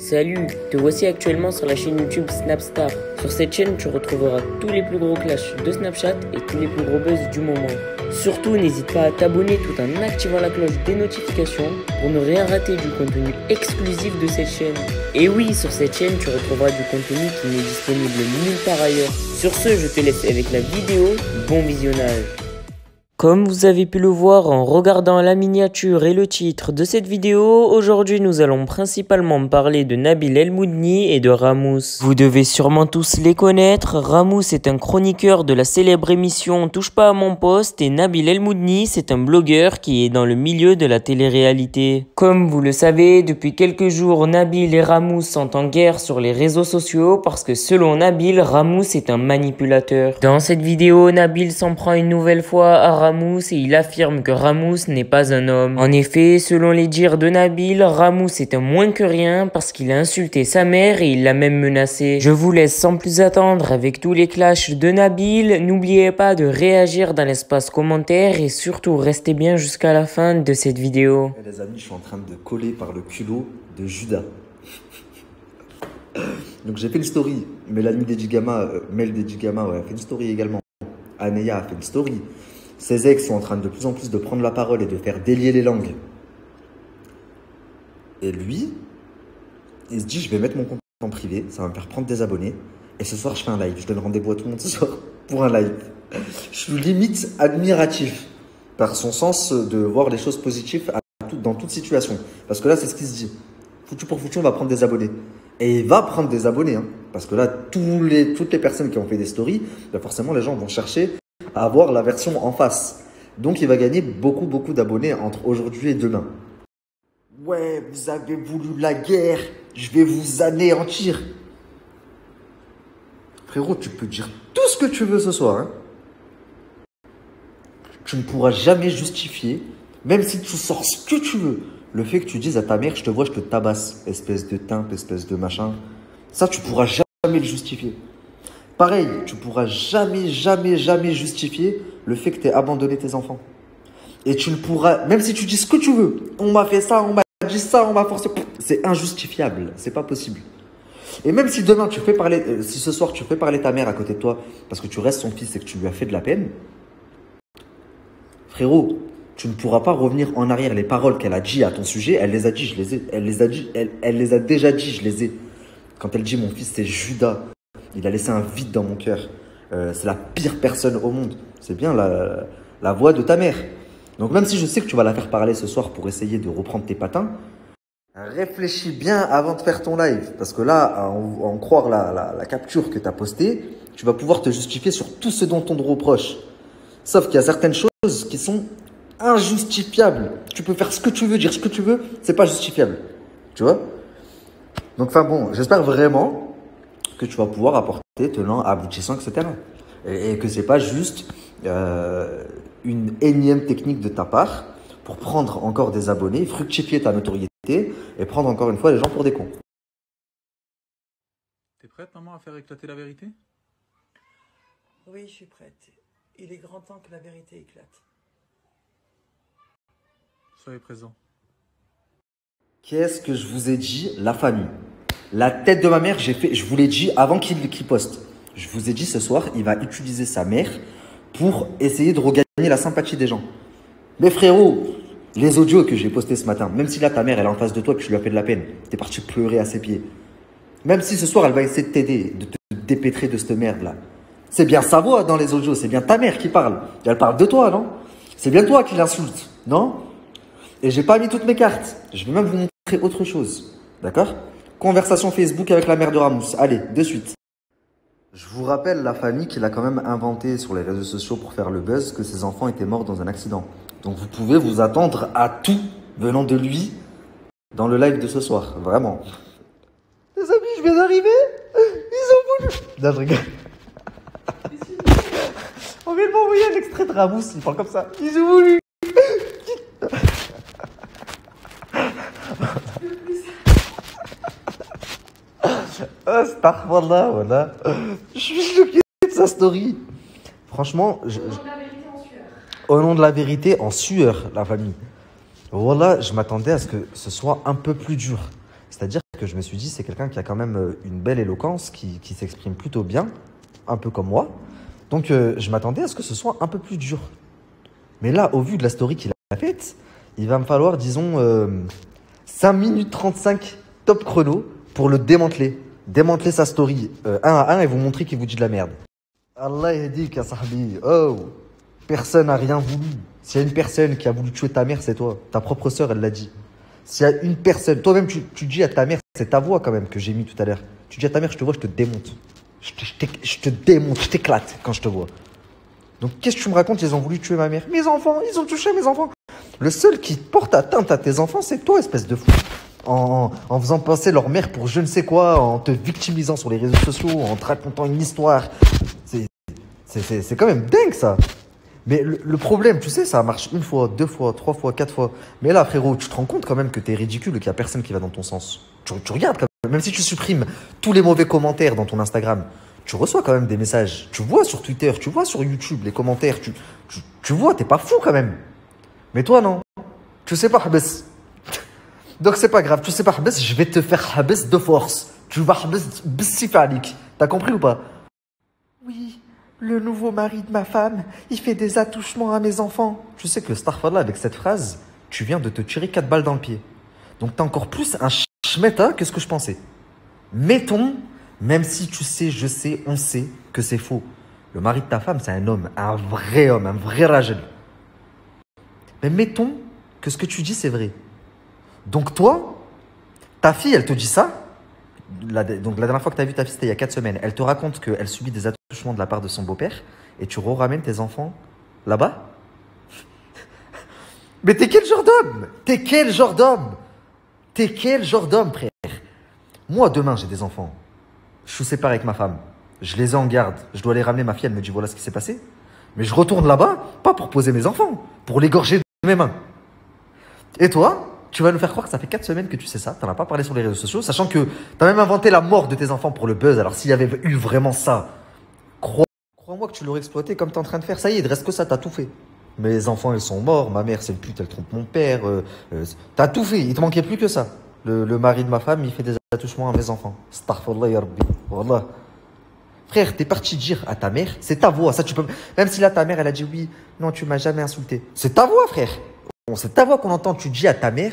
Salut, te voici actuellement sur la chaîne YouTube Snapstar. Sur cette chaîne, tu retrouveras tous les plus gros clashs de Snapchat et tous les plus gros buzz du moment. Surtout, n'hésite pas à t'abonner tout en activant la cloche des notifications pour ne rien rater du contenu exclusif de cette chaîne. Et oui, sur cette chaîne, tu retrouveras du contenu qui n'est disponible nulle part ailleurs. Sur ce, je te laisse avec la vidéo. Bon visionnage. Comme vous avez pu le voir en regardant la miniature et le titre de cette vidéo, aujourd'hui nous allons principalement parler de Nabil El Moudni et de Ramous. Vous devez sûrement tous les connaître, Ramous est un chroniqueur de la célèbre émission Touche pas à mon poste et Nabil El Moudni c'est un blogueur qui est dans le milieu de la télé-réalité. Comme vous le savez, depuis quelques jours, Nabil et Ramous sont en guerre sur les réseaux sociaux parce que selon Nabil, Ramous est un manipulateur. Dans cette vidéo, Nabil s'en prend une nouvelle fois à Ramous et il affirme que Ramous n'est pas un homme. En effet, selon les dires de Nabil, Ramous est un moins que rien parce qu'il a insulté sa mère et il l'a même menacé. Je vous laisse sans plus attendre avec tous les clashs de Nabil. N'oubliez pas de réagir dans l'espace commentaire et surtout restez bien jusqu'à la fin de cette vidéo. Et les amis, je suis en train de coller par le culot de Judas. Donc j'ai fait une story. Mélanie Dedigama, Mel Dedigama, ouais, a fait une story également. Aneya a fait une story. Ces ex sont en train de plus en plus de prendre la parole et de faire délier les langues. Et lui, il se dit, je vais mettre mon compte en privé, ça va me faire prendre des abonnés. Et ce soir, je fais un live. Je donne rendez-vous à tout le monde ce soir pour un live. Je suis limite admiratif par son sens de voir les choses positives dans toute situation. Parce que là, c'est ce qu'il se dit. Foutu pour foutu, on va prendre des abonnés. Et il va prendre des abonnés. Hein, parce que là, toutes les personnes qui ont fait des stories, ben forcément, les gens vont chercher à avoir la version en face. Donc, il va gagner beaucoup d'abonnés entre aujourd'hui et demain. Ouais, vous avez voulu la guerre, je vais vous anéantir. Frérot, tu peux dire tout ce que tu veux ce soir. Hein. Tu ne pourras jamais justifier, même si tu sors ce que tu veux, le fait que tu dises à ta mère, je te vois, je te tabasse, espèce de timpe, espèce de machin. Ça, tu pourras jamais le justifier. Pareil, tu pourras jamais justifier le fait que tu aies abandonné tes enfants. Et tu ne pourras, même si tu dis ce que tu veux, on m'a fait ça, on m'a dit ça, on m'a forcé, c'est injustifiable, c'est pas possible. Et même si demain tu fais parler, si ce soir tu fais parler ta mère à côté de toi parce que tu restes son fils et que tu lui as fait de la peine, frérot, tu ne pourras pas revenir en arrière. Les paroles qu'elle a dit à ton sujet, elle les a dit, elle les a déjà dit, je les ai. Quand elle dit mon fils c'est Judas, il a laissé un vide dans mon cœur. C'est la pire personne au monde. C'est bien la voix de ta mère. Donc même si je sais que tu vas la faire parler ce soir pour essayer de reprendre tes patins, réfléchis bien avant de faire ton live. Parce que là, à en croire la capture que tu as postée, tu vas pouvoir te justifier sur tout ce dont on te reproche. Sauf qu'il y a certaines choses qui sont injustifiables. Tu peux faire ce que tu veux, dire ce que tu veux, c'est pas justifiable. Tu vois? Donc enfin bon, j'espère vraiment que tu vas pouvoir apporter tenant, aboutissant, etc. Et que c'est pas juste une énième technique de ta part pour prendre encore des abonnés, fructifier ta notoriété et prendre encore une fois les gens pour des cons. T'es prête, maman, à faire éclater la vérité? Oui, je suis prête. Il est grand temps que la vérité éclate. Soyez présent. Qu'est-ce que je vous ai dit? La famille. La tête de ma mère, je vous l'ai dit avant qu'il poste. Je vous ai dit ce soir, il va utiliser sa mère pour essayer de regagner la sympathie des gens. Mais frérot, les audios que j'ai postés ce matin, même si là ta mère elle est en face de toi et que tu lui as fait de la peine, t'es parti pleurer à ses pieds. Même si ce soir elle va essayer de t'aider, de te dépêtrer de cette merde là. C'est bien sa voix dans les audios, c'est bien ta mère qui parle. Et elle parle de toi, non? C'est bien toi qui l'insulte, non? Et j'ai pas mis toutes mes cartes. Je vais même vous montrer autre chose. D'accord? Conversation Facebook avec la mère de Ramous. Allez, de suite. Je vous rappelle la famille qu'il a quand même inventé sur les réseaux sociaux pour faire le buzz que ses enfants étaient morts dans un accident. Donc vous pouvez vous attendre à tout venant de lui dans le live de ce soir. Vraiment. Les amis, je viens d'arriver. Ils ont voulu. Non, je rigole. On vient de m'envoyer un extrait de Ramous. Il parle comme ça. Ils ont voulu. Astaghfirullah, voilà. Je suis choqué de sa story. Franchement, au nom de la vérité en sueur, la famille. Voilà, je m'attendais à ce que ce soit un peu plus dur. C'est-à-dire que je me suis dit, c'est quelqu'un qui a quand même une belle éloquence, qui s'exprime plutôt bien, un peu comme moi. Donc, je m'attendais à ce que ce soit un peu plus dur. Mais là, au vu de la story qu'il a faite, il va me falloir, disons, 5 minutes 35 top chrono pour le démanteler. Démanteler sa story un à un et vous montrer qu'il vous dit de la merde. Allah yahdik ya sahbi. Oh, personne n'a rien voulu. S'il y a une personne qui a voulu tuer ta mère, c'est toi. Ta propre sœur, elle l'a dit. S'il y a une personne, toi-même, tu dis à ta mère, c'est ta voix quand même que j'ai mis tout à l'heure. Tu dis à ta mère, je te vois, je te démonte. Je te démonte, je t'éclate quand je te vois. Donc, qu'est-ce que tu me racontes? Ils ont voulu tuer ma mère. Mes enfants, ils ont touché mes enfants. Le seul qui porte atteinte à tes enfants, c'est toi, espèce de fou. En faisant passer leur mère pour je ne sais quoi, en te victimisant sur les réseaux sociaux, en te racontant une histoire. C'est quand même dingue, ça. Mais le problème, tu sais, ça marche 1 fois, 2 fois, 3 fois, 4 fois. Mais là, frérot, tu te rends compte quand même que t'es ridicule et qu'il n'y a personne qui va dans ton sens. Tu regardes quand même si tu supprimes tous les mauvais commentaires dans ton Instagram, tu reçois quand même des messages. Tu vois sur Twitter, tu vois sur YouTube les commentaires. Tu vois, t'es pas fou quand même. Mais toi, non. Tu sais pas, Habes. Donc, c'est pas grave. Tu sais pas, Habes, je vais te faire Habes de force. Tu vas Habes bissifalik. T'as compris ou pas? Oui. Le nouveau mari de ma femme, il fait des attouchements à mes enfants. Tu sais que Starfall, avec cette phrase, tu viens de te tirer 4 balles dans le pied. Donc t'as encore plus un schmetta que ce que je pensais. Mettons, même si tu sais, je sais, on sait que c'est faux. Le mari de ta femme, c'est un homme, un vrai rajel. Mais mettons que ce que tu dis, c'est vrai. Donc toi, ta fille, elle te dit ça. Donc la dernière fois que tu as vu ta fille, c'était il y a 4 semaines. Elle te raconte qu'elle subit des attouchements de la part de son beau-père et tu ramènes tes enfants là-bas. Mais t'es quel genre d'homme? T'es quel genre d'homme? T'es quel genre d'homme, frère? Moi, demain, j'ai des enfants. Je suis séparé avec ma femme. Je les ai en garde. Je dois les ramener. Ma fille, elle me dit voilà ce qui s'est passé. Mais je retourne là-bas, pas pour poser mes enfants, pour l'égorger de mes mains. Et toi? Tu vas nous faire croire que ça fait 4 semaines que tu sais ça, t'en as pas parlé sur les réseaux sociaux, sachant que t'as même inventé la mort de tes enfants pour le buzz. Alors s'il y avait eu vraiment ça, crois-moi que tu l'aurais exploité comme t'es en train de faire. Ça y est, il ne reste que ça, t'as tout fait. Mes enfants, ils sont morts, ma mère, c'est une pute, elle trompe mon père. T'as tout fait, il te manquait plus que ça. Le mari de ma femme, il fait des attouchements à mes enfants. Astaghfirullah ya Rabbi. Wallah. Frère, t'es parti dire à ta mère, c'est ta voix, ça tu peux... Même si là, ta mère, elle a dit oui, non, tu m'as jamais insulté. C'est ta voix, frère. Bon, c'est ta voix qu'on entend, tu dis à ta mère,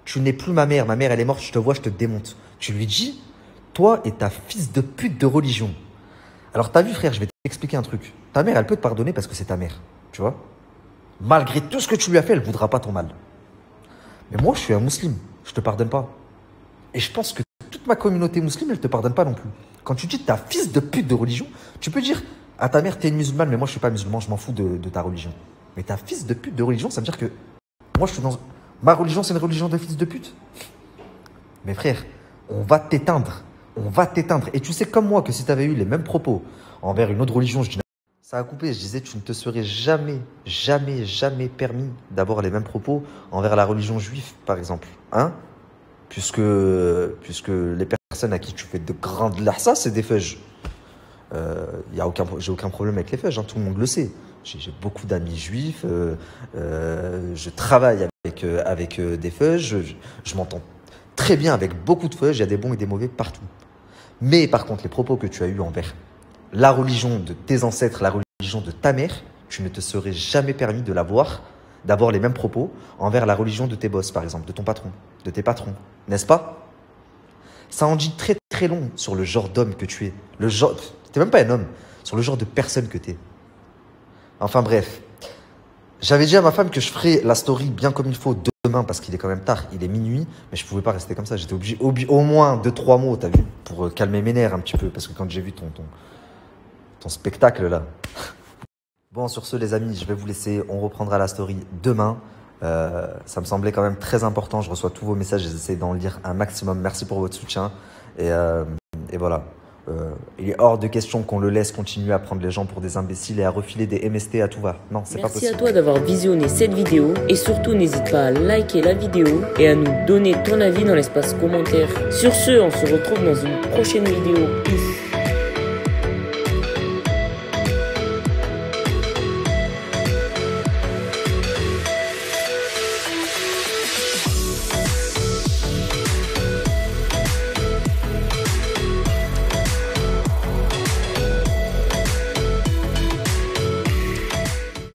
tu n'es plus ma mère, elle est morte, je te vois, je te démonte. Tu lui dis, toi et ta fils de pute de religion. Alors t'as vu, frère, je vais t'expliquer un truc. Ta mère, elle peut te pardonner parce que c'est ta mère, tu vois. Malgré tout ce que tu lui as fait, elle ne voudra pas ton mal. Mais moi, je suis un musulman, je te pardonne pas. Et je pense que toute ma communauté musulmane, elle te pardonne pas non plus. Quand tu dis ta fils de pute de religion, tu peux dire à ta mère, t'es une musulmane, mais moi, je suis pas musulman, je m'en fous de ta religion. Mais ta fils de pute de religion, ça veut dire que moi, je suis dans... Ma religion, c'est une religion de fils de pute. Mais frère, on va t'éteindre. On va t'éteindre. Et tu sais comme moi que si tu avais eu les mêmes propos envers une autre religion, je dis... Ça a coupé. Je disais, tu ne te serais jamais permis d'avoir les mêmes propos envers la religion juive, par exemple. Hein? Puisque les personnes à qui tu fais de grandes larças, c'est des feuges. J'ai aucun problème avec les feuges, hein, tout le monde le sait. J'ai beaucoup d'amis juifs, je travaille avec des feuges, je m'entends très bien avec beaucoup de feuges, il y a des bons et des mauvais partout. Mais par contre, les propos que tu as eus envers la religion de tes ancêtres, la religion de ta mère, tu ne te serais jamais permis de d'avoir les mêmes propos envers la religion de tes boss, par exemple, de ton patron, de tes patrons, n'est-ce pas? Ça en dit très très long sur le genre d'homme que tu es. T'es même pas un homme, sur le genre de personne que t'es. Enfin bref, j'avais dit à ma femme que je ferais la story bien comme il faut demain parce qu'il est quand même tard, il est minuit, mais je pouvais pas rester comme ça. J'étais obligé au moins 2-3 mots, t'as vu, pour calmer mes nerfs un petit peu, parce que quand j'ai vu ton spectacle là. Bon, sur ce les amis, je vais vous laisser, on reprendra la story demain. Ça me semblait quand même très important, je reçois tous vos messages, j'essaie d'en lire un maximum. Merci pour votre soutien et voilà. Il est hors de question qu'on le laisse continuer à prendre les gens pour des imbéciles et à refiler des MST à tout va. Non, c'est pas possible. Merci à toi d'avoir visionné cette vidéo et surtout n'hésite pas à liker la vidéo et à nous donner ton avis dans l'espace commentaire. Sur ce, on se retrouve dans une prochaine vidéo. Peace.